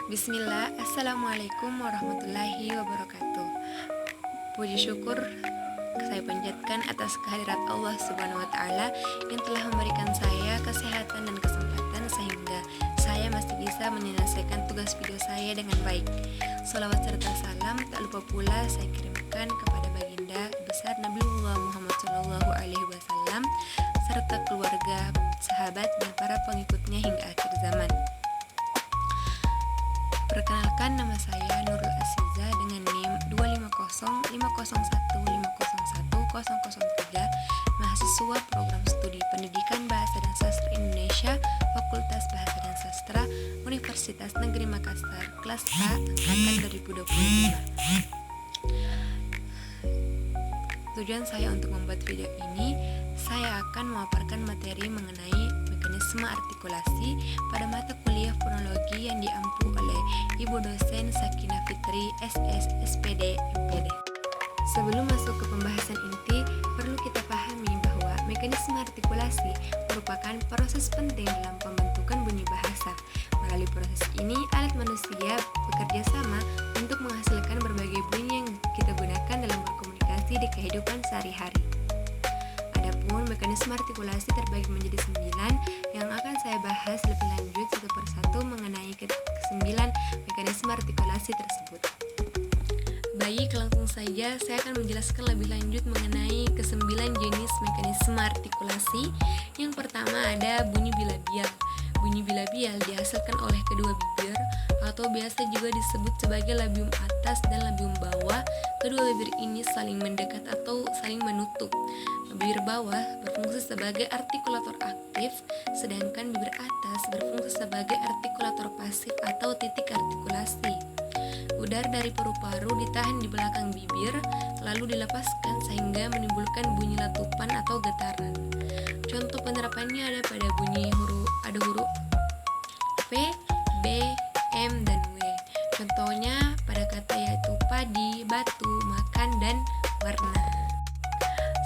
Bismillah, Assalamualaikum warahmatullahi wabarakatuh. Puji syukur saya panjatkan atas kehadirat Allah Subhanahu wa Ta'ala yang telah memberikan saya kesehatan dan kesempatan sehingga saya masih bisa menyelesaikan tugas video saya dengan baik. Salawat serta salam tak lupa pula saya kirimkan kepada baginda besar Nabiullah Muhammad SAW serta keluarga, sahabat dan para pengikutnya hingga akhir zaman. Perkenalkan, nama saya Nurul Asiza dengan NIM 2505015015003, mahasiswa program studi Pendidikan Bahasa dan Sastra Indonesia, Fakultas Bahasa dan Sastra, Universitas Negeri Makassar, kelas A, angkatan 2025. Tujuan saya untuk membuat video ini, saya akan memaparkan materi mengenai mekanisme artikulasi pada mata kuliah fonologi yang diampu oleh Ibu dosen Sakinah Fitri, SS, SPD, MPD. Sebelum masuk ke pembahasan inti, perlu kita pahami bahwa mekanisme artikulasi merupakan proses penting dalam pembentukan bunyi bahasa. Melalui proses ini, alat manusia bekerja sama untuk menghasilkan berbagai bunyi yang kita gunakan dalam berkomunikasi di kehidupan sehari-hari. Adapun mekanisme artikulasi terbagi menjadi 9 yang akan saya bahas lebih lanjut satu persatu mengenai ke-9 mekanisme artikulasi tersebut. Baik, langsung saja saya akan menjelaskan lebih lanjut mengenai ke-9 jenis mekanisme artikulasi. Yang pertama ada bunyi bilabial. Bunyi bilabial dihasilkan oleh kedua bibir atau biasa juga disebut sebagai labium atas dan labium bawah. Kedua bibir ini saling mendekat atau saling menutup. Bibir bawah berfungsi sebagai artikulator aktif, sedangkan bibir atas berfungsi sebagai artikulator pasif atau titik artikulasi. Udara dari paru-paru ditahan di belakang bibir, lalu dilepaskan sehingga menimbulkan bunyi letupan atau getaran. Contoh penerapannya ada pada bunyi huruf V, B, M, dan W. Contohnya pada kata yaitu padi, batu, makan, dan warna.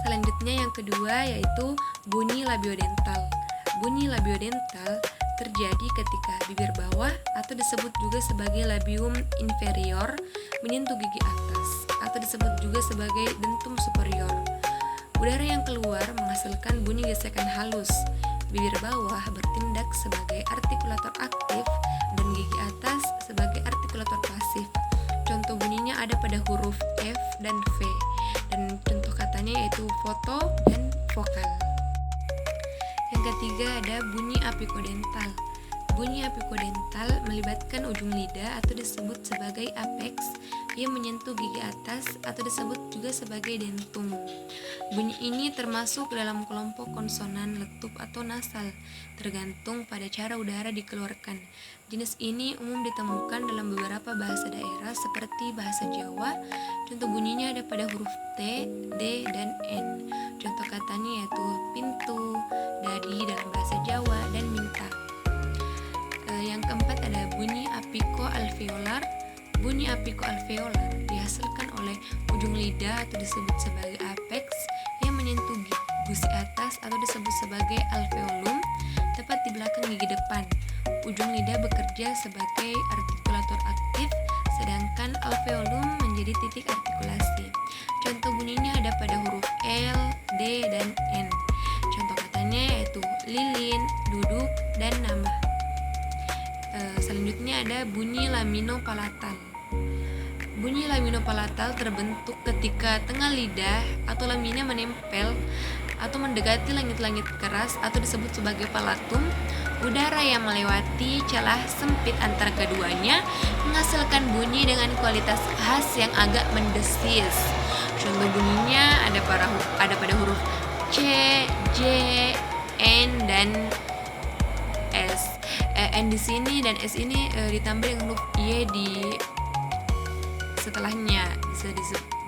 Selanjutnya yang kedua yaitu bunyi labiodental. Bunyi labiodental terjadi ketika bibir bawah atau disebut juga sebagai labium inferior menyentuh gigi atas atau disebut juga sebagai dentum superior. Udara yang keluar menghasilkan bunyi gesekan halus. Bibir bawah bertindak sebagai artikulator aktif dan gigi atas sebagai artikulator pasif. Contoh bunyinya ada pada huruf F dan V, dan contoh katanya yaitu foto dan vokal. Yang ketiga ada bunyi apikodental. Bunyi apikodental melibatkan ujung lidah atau disebut sebagai apex yang menyentuh gigi atas atau disebut juga sebagai dentum. Bunyi ini termasuk dalam kelompok konsonan letup atau nasal, tergantung pada cara udara dikeluarkan. Jenis ini umum ditemukan dalam beberapa bahasa daerah seperti bahasa Jawa. Contoh bunyinya ada pada huruf T, D, dan N. Contoh katanya yaitu pintu, dadi dalam bahasa Jawa, dan minta. Yang keempat ada bunyi apiko-alveolar. Bunyi apiko-alveolar dihasilkan oleh ujung lidah atau disebut sebagai apex yang menyentuh gusi atas atau disebut sebagai alveolum tepat di belakang gigi depan. Ujung lidah bekerja sebagai artikulator aktif, sedangkan alveolum menjadi titik artikulasi. Contoh bunyinya ada pada huruf L, D, dan N. Contoh katanya yaitu lilin, duduk, dan nama. Selanjutnya ada bunyi laminopalatal. Bunyi laminopalatal terbentuk ketika tengah lidah atau lamina menempel atau mendekati langit-langit keras atau disebut sebagai palatum. Udara yang melewati celah sempit antara keduanya menghasilkan bunyi dengan kualitas khas yang agak mendesis. Contoh bunyinya ada pada huruf C, J, N, dan S. N di sini dan S ini ditambah dengan huruf Y di setelahnya.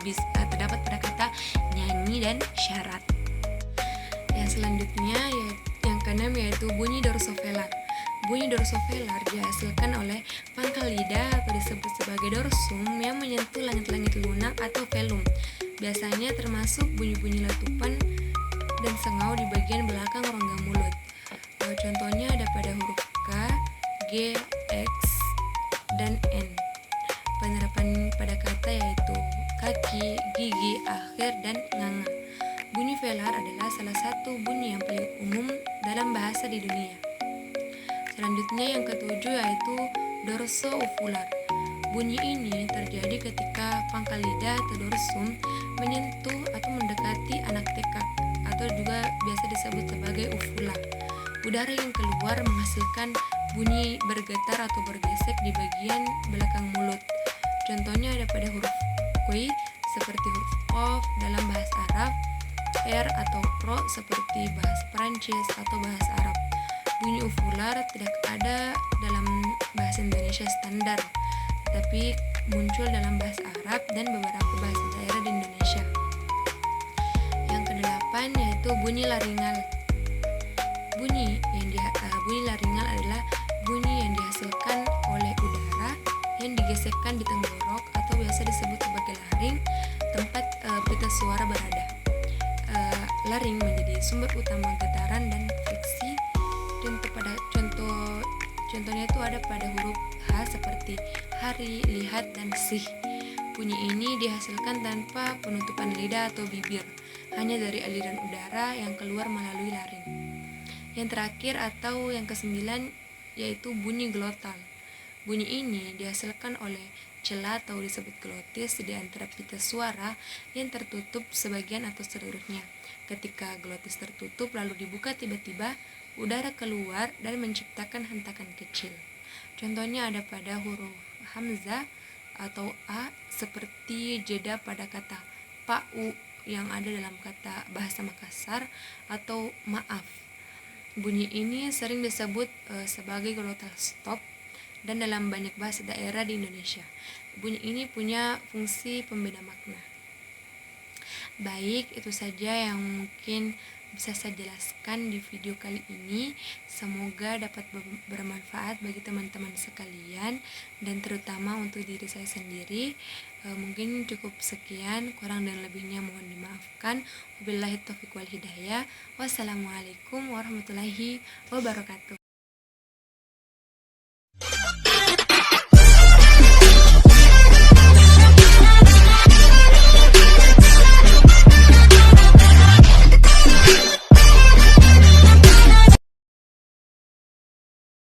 Bisa terdapat pada kata nyanyi dan syarat. Yang selanjutnya yang keenam yaitu bunyi dorsovelar. Bunyi dorsovelar dihasilkan oleh pangkal lidah atau disebut sebagai dorsum yang menyentuh langit-langit lunak atau velum. Biasanya termasuk bunyi-bunyi letupan dan sengau di bagian belakang rongga mulut. Contohnya ada pada huruf K, G, X, dan N. Penerapan pada kata yaitu kaki, gigi, akhir, dan nganga. Bunyi velar adalah salah satu bunyi yang paling umum dalam bahasa di dunia. Selanjutnya yang ketujuh yaitu dorso-uvular. Bunyi ini terjadi ketika pangkal lidah atau dorsum menyentuh atau mendekati anak tekak atau juga biasa disebut sebagai uvula. Udara yang keluar menghasilkan bunyi bergetar atau bergesek di bagian belakang mulut. Contohnya ada pada huruf Q seperti huruf Qaf dalam bahasa Arab, R atau Pro seperti bahasa Perancis atau bahasa Arab. Bunyi uvular tidak ada dalam bahasa Indonesia standar, tetapi muncul dalam bahasa Arab dan beberapa bahasa daerah di Indonesia. Yang kedelapan yaitu bunyi laringal. Bunyi laringal adalah bunyi yang dihasilkan oleh udara yang digesekkan di tenggorok atau biasa disebut sebagai laring, tempat pita suara berada. Laring menjadi sumber utama getaran dan friksi. Contohnya itu ada pada huruf H seperti hari, lihat, dan sih. Bunyi ini dihasilkan tanpa penutupan lidah atau bibir, hanya dari aliran udara yang keluar melalui laring. Yang terakhir atau yang kesembilan yaitu bunyi glotal. Bunyi ini dihasilkan oleh celah atau disebut glotis di antara pita suara yang tertutup sebagian atau seluruhnya. Ketika glotis tertutup lalu dibuka tiba-tiba, udara keluar dan menciptakan hentakan kecil. Contohnya ada pada huruf hamzah atau a seperti jeda pada kata pa'u yang ada dalam kata bahasa Makassar atau maaf. Bunyi ini sering disebut sebagai glotal stop dan dalam banyak bahasa daerah di Indonesia. Bunyi ini punya fungsi pembeda makna. Baik, itu saja yang mungkin bisa saya jelaskan di video kali ini. Semoga dapat bermanfaat bagi teman-teman sekalian dan terutama untuk diri saya sendiri. Mungkin cukup sekian, kurang dan lebihnya mohon dimaafkan. Wabillahi taufiq wal hidayah. Wassalamualaikum warahmatullahi wabarakatuh.